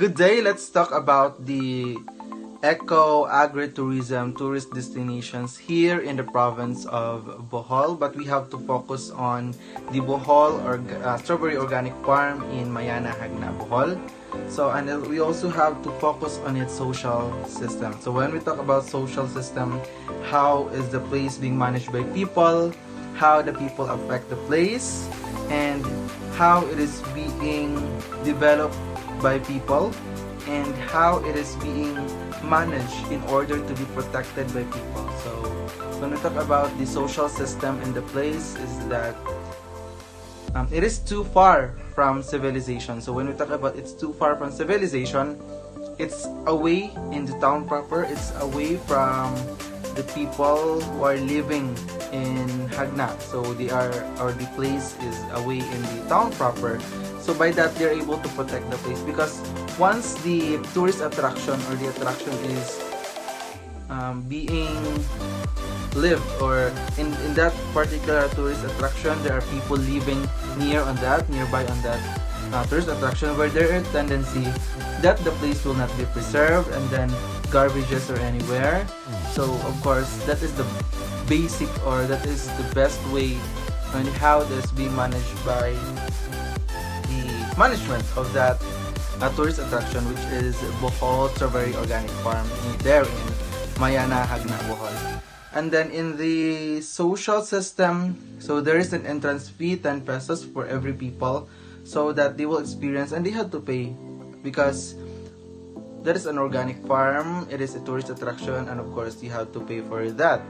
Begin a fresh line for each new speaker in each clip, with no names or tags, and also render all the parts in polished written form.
Good day. Let's talk about the Eco-Agri tourism tourist destinations here in the province of Bohol, but we have to focus on the Bohol strawberry organic farm in Mayana, Hagna, Bohol. So, and then we also have to focus on its social system. So when we talk about social system, how is the place being managed by people, how the people affect the place, and how it is being developed by people, and how it is being managed in order to be protected by people. So when we talk about the social system in the place, is that it is too far from civilization. So when we talk about it's too far from civilization, it's away in the town proper, it's away from the people who are living in Hagna. So the place is away in the town proper. So by that, they're able to protect the place, because once the tourist attraction or the attraction is being lived, or in that particular tourist attraction, there are people living nearby on that tourist attraction, where there is a tendency that the place will not be preserved, and then garbages are anywhere. So of course, that is the basic, or that is the best way on how this being managed by the management of that tourist attraction, which is Bohol Strawberry Organic Farm there in Mayana, Hagna, Bohol. And then in the social system, so there is an entrance fee, 10 pesos for every people, so that they will experience, and they have to pay, because that is an organic farm, it is a tourist attraction, and of course you have to pay for that.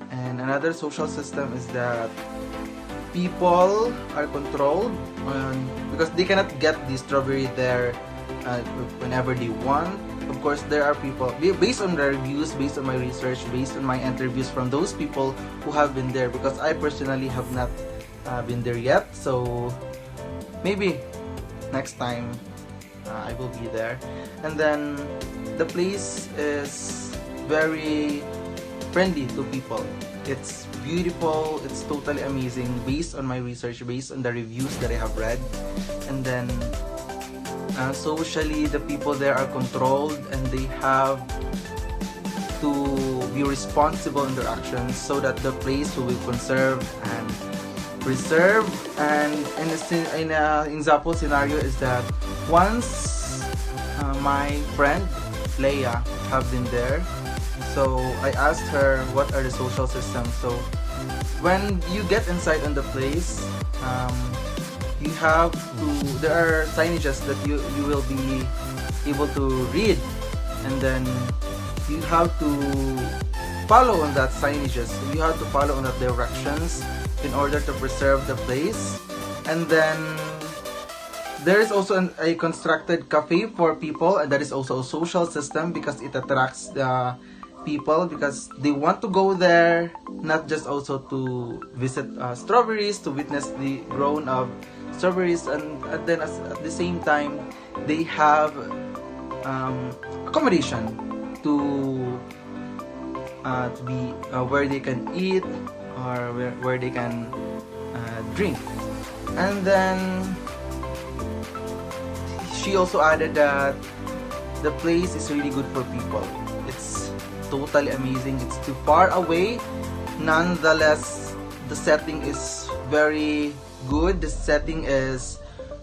And another social system is that people are controlled because they cannot get the strawberry there whenever they want. Of course, there are people, based on the reviews, based on my research, based on my interviews from those people who have been there, because I personally have not been there yet. So maybe next time I will be there. And then the place is very friendly to people. It's beautiful, it's totally amazing based on my research, based on the reviews that I have read. And then socially, the people there are controlled, and they have to be responsible in their actions, so that the place will be conserved and preserved. And in an example scenario is that once my friend Leia have been there, so I asked her what are the social systems. So when you get inside on the place, you have to, there are signages that you will be able to read, and then you have to follow on that signages. You have to follow on the directions in order to preserve the place. And then there is also a constructed cafe for people, and that is also a social system, because it attracts the people, because they want to go there, not just also to visit strawberries, to witness the growing of strawberries, and then at the same time they have accommodation to be where they can eat, or where they can drink. And then she also added that the place is really good for people. It's totally amazing. It's too far away. Nonetheless, the setting is very good. The setting is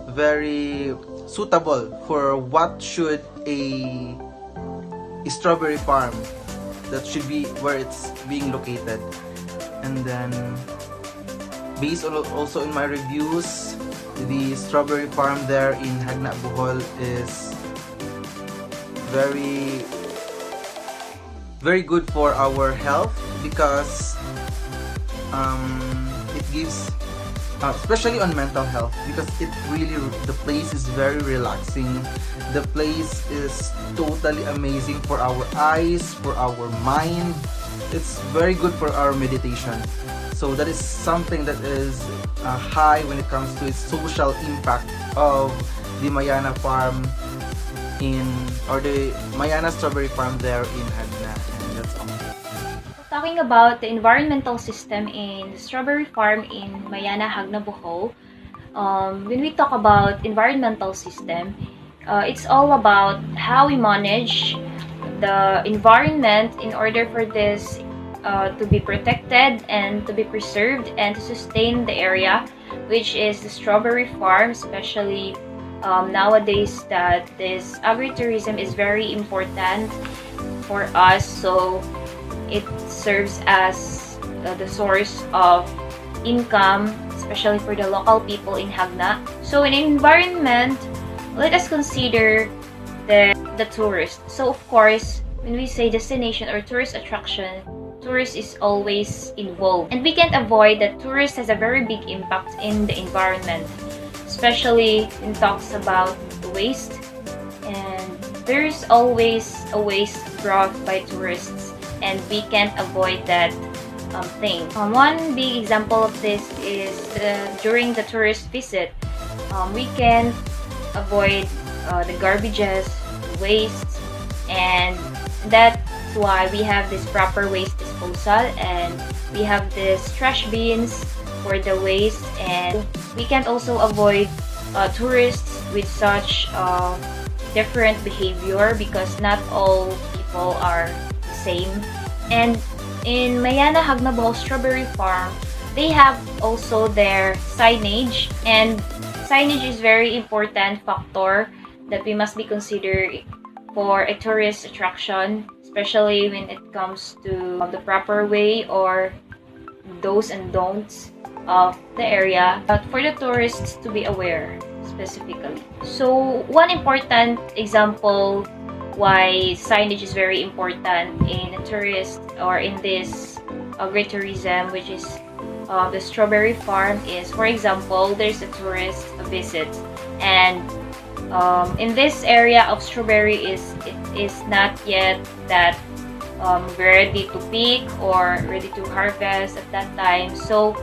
very suitable for what should a strawberry farm that should be, where it's being located. And then based on also in my reviews, the strawberry farm there in Hagna, Bohol is very good for our health, because it gives, especially on mental health, because the place is very relaxing. The place is totally amazing for our eyes, for our mind. It's very good for our meditation. So that is something that is high when it comes to its social impact of the Mayana farm or the Mayana strawberry farm there in Hagna. And that's all.
Talking about the environmental system in the strawberry farm in Mayana, Hagna, Bohol, when we talk about environmental system, It's all about how we manage the environment in order for this to be protected and to be preserved and to sustain the area, which is the strawberry farm, especially nowadays that this agritourism is very important for us. So it serves as the source of income, especially for the local people in Hagna. So in environment, let us consider the tourist. So of course, when we say destination or tourist attraction, tourist is always involved. And we can't avoid that tourist has a very big impact in the environment, especially when talks about waste. And there's always a waste brought by tourists, and we can't avoid that thing. One big example of this is during the tourist visit, we can avoid the garbages, waste, and that's why we have this proper waste disposal, and we have this trash bins for the waste. And we can also avoid tourists with such different behavior, because not all people are the same. And in Mayana Hagnabaw Strawberry Farm, they have also their signage, and signage is very important factor that we must be considered for a tourist attraction, especially when it comes to the proper way or do's and don'ts of the area, but for the tourists to be aware specifically. So one important example why signage is very important in a tourist or in this agritourism, which is the strawberry farm, is, for example, there's a tourist visit, and in this area of strawberry it is not yet that ready to pick or ready to harvest at that time. So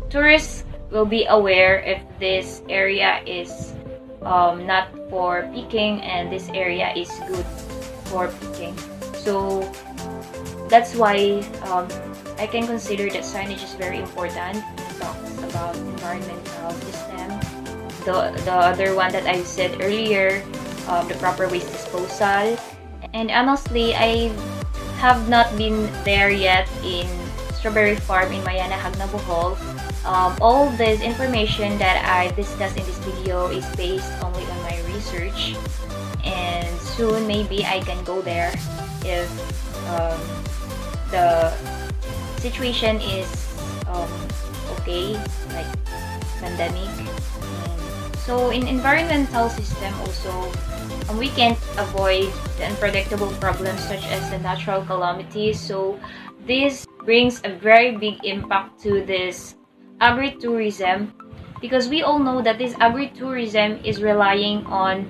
tourists will be aware if this area is not for picking and this area is good for picking. So that's why I can consider that signage is very important. It talks about environmental system. The other one that I said earlier, the proper waste disposal. And honestly, I have not been there yet in Strawberry Farm in Mayana Hagna Bohol. All this information that I discussed in this video is based only on my research, and soon maybe I can go there if the situation is okay, like pandemic. And so in environmental system also, we can't avoid the unpredictable problems such as the natural calamities. So this brings a very big impact to this agritourism, because we all know that this agritourism is relying on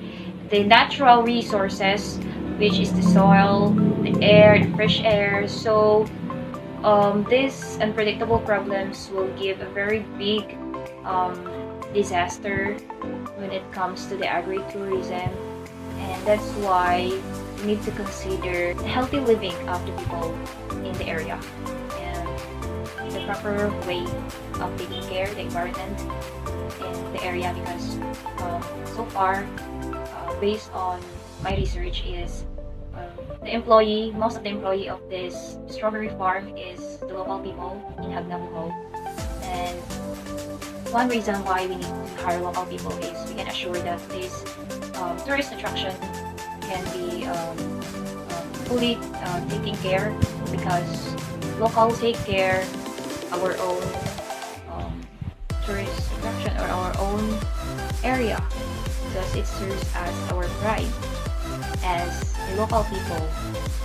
the natural resources, which is the soil, the air, the fresh air. So these unpredictable problems will give a very big disaster when it comes to the agritourism, and that's why we need to consider the healthy living of the people in the area and the proper way of taking care of the environment in the area, because so far based on my research is most of the employee of this strawberry farm is the local people in Hagna Bohol. And one reason why we need to hire local people is we can assure that this tourist attraction can be fully taken care, because locals take care our own tourist attraction or our own area, because it serves as our pride as the local people.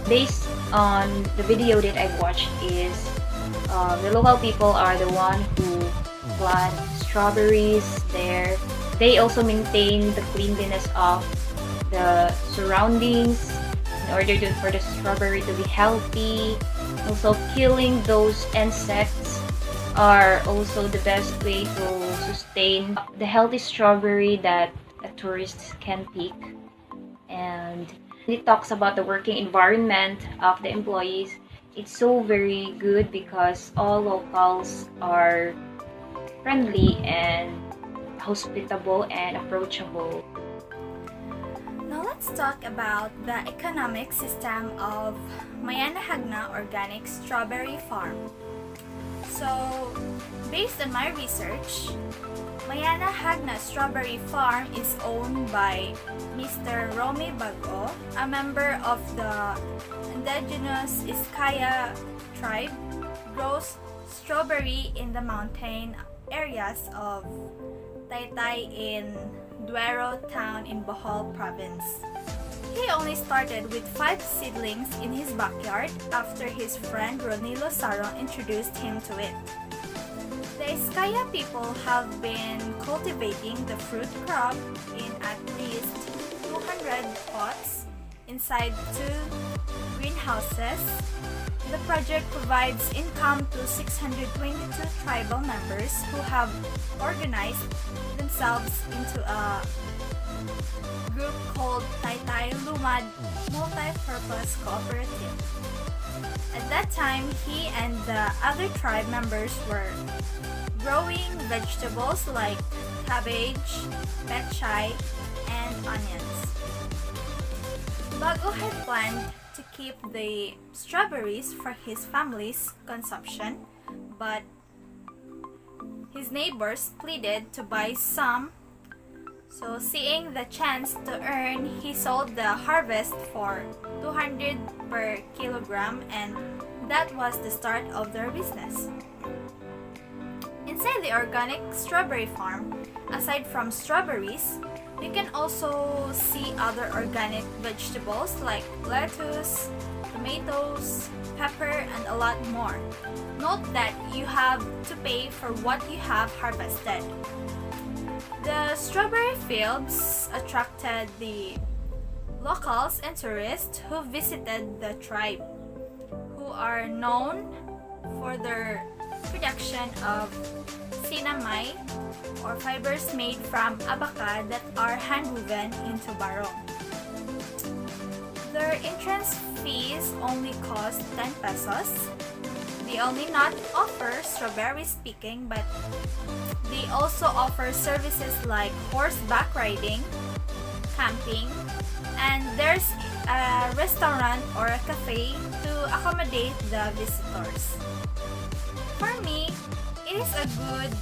Based on the video that I've watched is the local people are the one who plant strawberries there. They also maintain the cleanliness of the surroundings in order for the strawberry to be healthy. Also, killing those insects are also the best way to sustain the healthy strawberry that a tourist can pick. And it talks about the working environment of the employees. It's so very good because all locals are friendly and hospitable and approachable.
let's talk about the economic system of Mayana Hagna Organic Strawberry Farm. So, based on my research, Mayana Hagna Strawberry Farm is owned by Mr. Romy Bago, a member of the indigenous Iskaya tribe, grows strawberry in the mountain areas of Taytay in Duero town in Bohol province. He only started with 5 seedlings in his backyard after his friend Ronilo Sarong introduced him to it. The Iskaya people have been cultivating the fruit crop in at least 200 pots inside 2 greenhouses. The project provides income to 622 tribal members who have organized themselves into a group called Taytay Lumad Multi-Purpose Cooperative. At that time, he and the other tribe members were growing vegetables like cabbage, petchay, and onions. Bago had planned to keep the strawberries for his family's consumption, but his neighbors pleaded to buy some. So, seeing the chance to earn, he sold the harvest for 200 per kilogram, and that was the start of their business. Inside the organic strawberry farm, aside from strawberries, you can also see other organic vegetables like lettuce, tomatoes, pepper, and a lot more. Note that you have to pay for what you have harvested. The strawberry fields attracted the locals and tourists who visited the tribe, who are known for their production of sinamay, or fibers made from abaca that are hand-woven into barong. Their entrance fees only cost 10 pesos. They only not offer strawberry picking, but they also offer services like horseback riding, camping, and there's a restaurant or a cafe to accommodate the visitors. For me, it is a good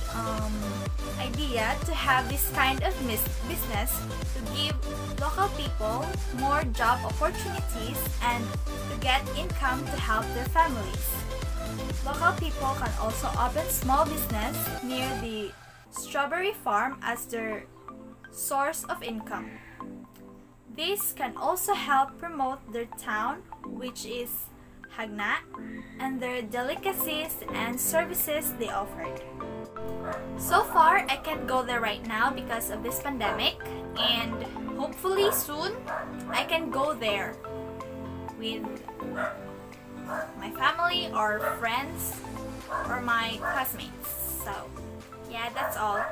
idea to have this kind of business to give local people more job opportunities and to get income to help their families. Local people can also open small business near the strawberry farm as their source of income. This can also help promote their town, which is Hagna, and their delicacies and services they offered. So far, I can't go there right now because of this pandemic, and hopefully soon I can go there with my family or friends or my classmates. So, yeah, that's all.